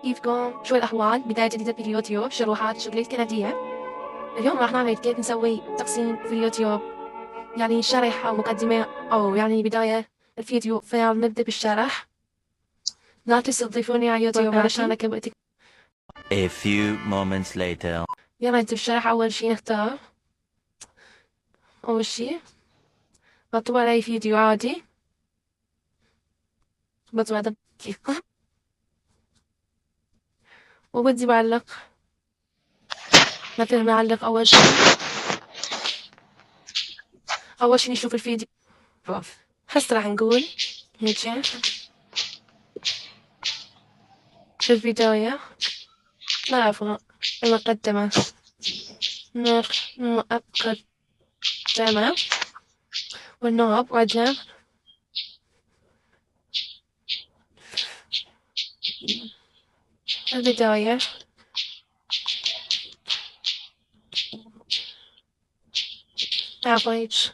كيفكم؟ شو الأحوال؟ بداية جديدة في اليوتيوب، شروحات شغليت كندية. اليوم راح نعمل كيف نسوي تقسيم في اليوتيوب، يعني شرح أو مقدمة أو يعني بداية الفيديو. فنبدأ بالشرح. لا تستضيفوني على يوتيوب علشان أكبرتك. A few moments later. يلا نبدأ بالشرح. أول شي نختار أول شي بطبع علي فيديو عادي، بطبع هذا دقيقة وبدي بعلق. مثلا بعلق أول شي نشوف الفيديو. هسه راح نقول هيك في البداية. لا عفوا، المقدمة. مؤقت جمع والنوب وجه البداية. average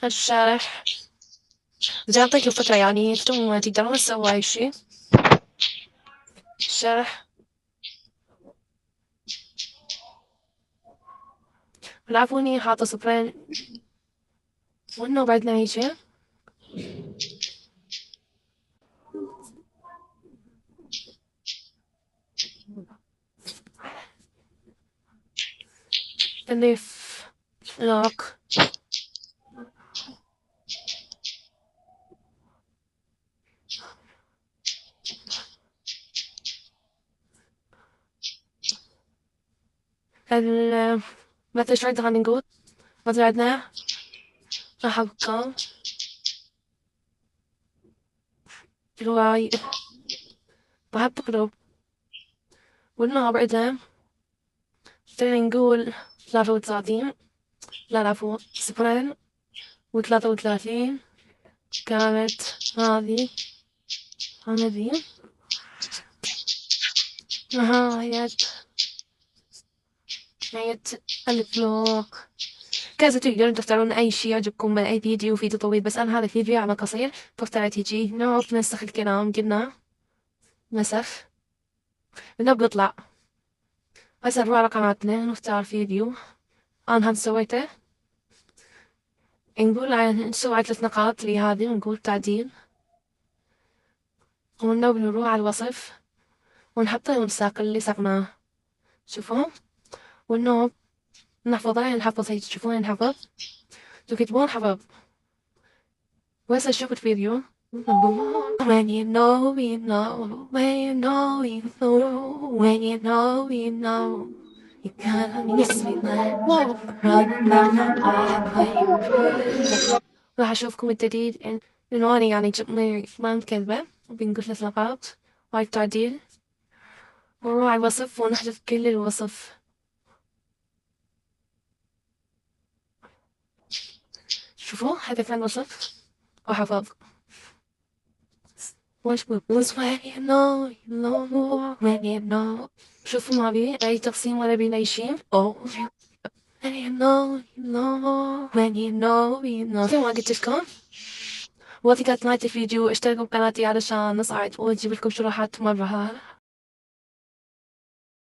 الشرح. بدي أعطيكم فكرة، يعني انتم ما تقدرون تسووا أي شي. الشرح لعبوني حاطة صفرين وإنه بعدنا هيجي نضيف لوك. مثل شو عندنا نقول مثل عندنا أحبكم رواي بحب قلوب والنوع بعدها نقول 33. لا عفوا، صفرين و33 كانت هذه نهاية الفلوق. كذا تقدرون تختارون أي شي يعجبكم من أي فيديو طويل، بس أنا هذا الفيديو عمل قصير فاخترت يجي نوب نسخ الكلام. قلنا نسخ منه بيطلع. هسه نروح على قناتنا نختار فيديو أنا هم سويته. نقول نسوي 3 نقاط اللي هذه ونقول تعديل، ونوب نروح على الوصف ونحط المساق اللي سقناه. شوفوا والنوب نحفظه، نحفظ هيك. تشوفون نحفظ تكتبون حفظ. وهسه نشوف الفيديو. When you know, you know, when you know, you know, when you know, you know, you gotta miss me like running down the highway. راح أشوفكم الجديد إنه أنا يعني جبنا ما مكذبة وبنقول 3 نقاط وهاي التعديل، ونروح على الوصف ونحذف كل الوصف. شوفوا حذفنا الوصف وحفظ. was when you know, you know, when you know. شوفوا ما بي أي تقسيم ولا بي أي شي. when you know, you know, when you know, you know. زي ما قلت لكم، وقت كانت نهاية الفيديو اشتركوا بقناتي علشان نصعد وأجيب لكم شروحات مرة